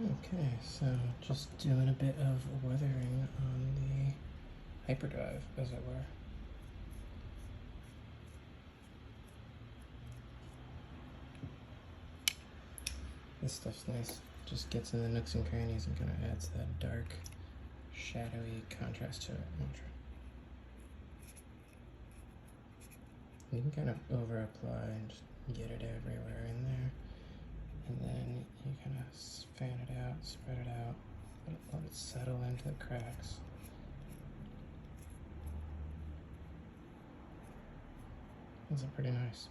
Okay, so just doing a bit of weathering on the hyperdrive, as it were. This stuff's nice. Just gets in the nooks and crannies and kind of adds that dark, shadowy contrast to it. You can kind of over apply and just get it everywhere in there. And then you kind of fan it out, spread it out, let it settle into the cracks. These are pretty nice.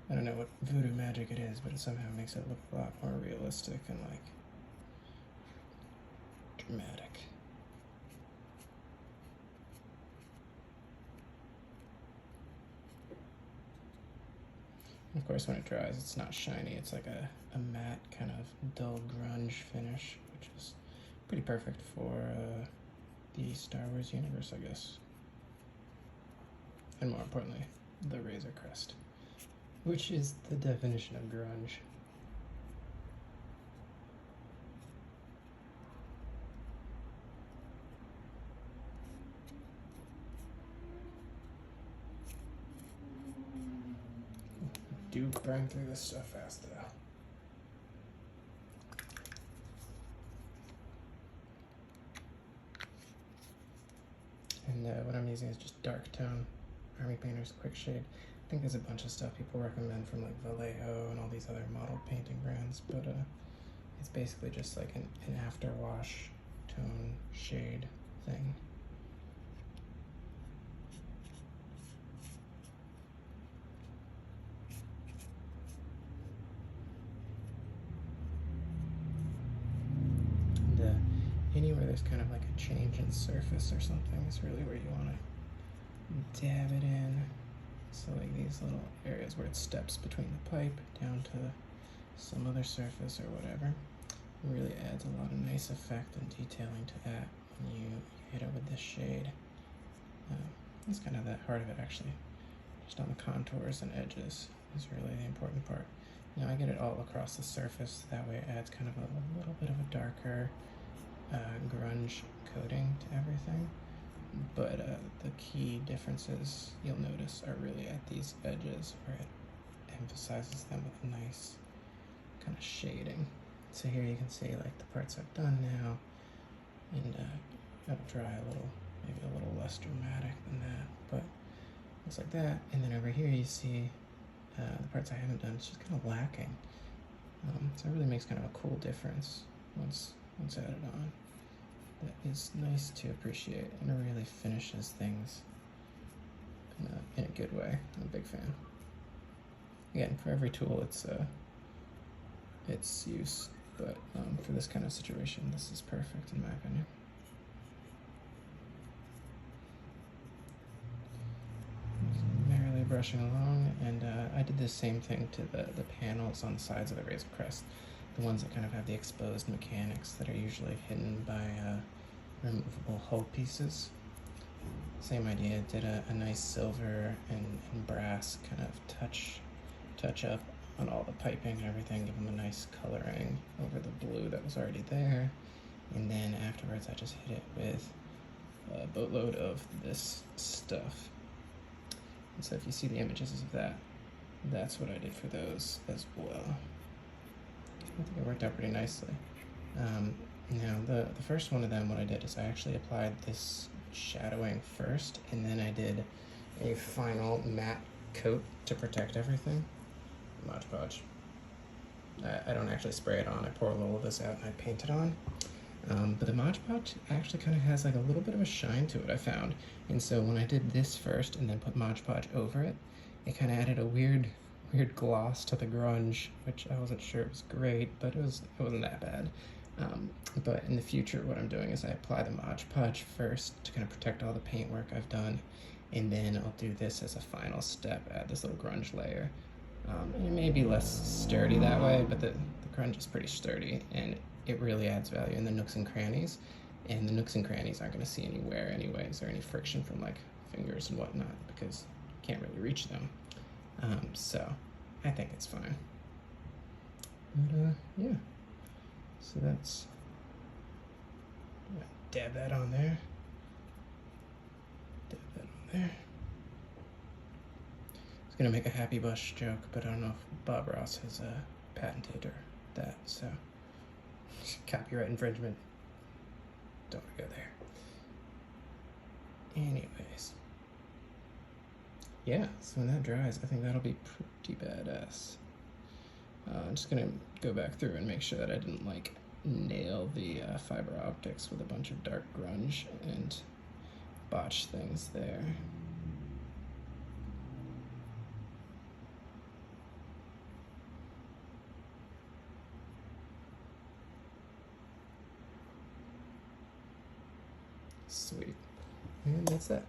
I don't know what voodoo magic it is, but it somehow makes it look a lot more realistic and like dramatic. Of course, when it dries, it's not shiny. It's like a matte kind of dull grunge finish, which is pretty perfect for the Star Wars universe, I guess. And more importantly, the Razor Crest, which is the definition of grunge. Do burn through this stuff fast though. And what I'm using is just dark tone Army Painter's Quick Shade. I think there's a bunch of stuff people recommend from like Vallejo and all these other model painting brands, but it's basically just like an after wash tone shade thing. And anywhere there's kind of like a change in surface or something is really where you want to dab it in. So like these little areas where it steps between the pipe down to some other surface or whatever, it really adds a lot of nice effect and detailing to that when you hit it with this shade. It's kind of the heart of it actually. Just on the contours and edges is really the important part. Now I get it all across the surface, that way it adds kind of a little bit of a darker grunge coating to everything. But the key differences you'll notice are really at these edges where it emphasizes them with a nice kind of shading. So here you can see like the parts I've done now, and it'll dry a little, maybe a little less dramatic than that, but looks like that. And then over here you see the parts I haven't done, it's just kind of lacking. So it really makes kind of a cool difference once added on. That is nice to appreciate, and it really finishes things in a good way. I'm a big fan. Again, for every tool, its use, but for this kind of situation, this is perfect in my opinion. Merrily brushing along, and I did the same thing to the panels on the sides of the Razor Crest. The ones that kind of have the exposed mechanics that are usually hidden by removable hull pieces. Same idea, did a nice silver and brass kind of touch up on all the piping and everything, give them a nice coloring over the blue that was already there. And then afterwards I just hit it with a boatload of this stuff. And so if you see the images of that, that's what I did for those as well. I think it worked out pretty nicely. Now the first one of them, what I did is I actually applied this shadowing first, and then I did a final matte coat to protect everything. Mod Podge. I don't actually spray it on, I pour a little of this out and I paint it on. But the Mod Podge actually kind of has like a little bit of a shine to it, I found. And so when I did this first and then put Mod Podge over it, it kind of added a weird gloss to the grunge, which I wasn't sure it was great, but it wasn't that bad. But in the future, what I'm doing is I apply the Mod Podge first to kind of protect all the paint work I've done, and then I'll do this as a final step, add this little grunge layer. It may be less sturdy that way, but the grunge is pretty sturdy, and it really adds value in the nooks and crannies, and the nooks and crannies aren't going to see any wear anyways, or any friction from like fingers and whatnot, because you can't really reach them. So I think it's fine. But yeah, so that's, dab that on there, dab that on there. I was gonna make a Happy Bush joke, but I don't know if Bob Ross has patented or that, so copyright infringement. Don't wanna go there. Anyways, yeah, so when that dries, I think that'll be pretty badass. I'm just gonna go back through and make sure that I didn't like nail the fiber optics with a bunch of dark grunge and botch things there. Sweet. And that's that.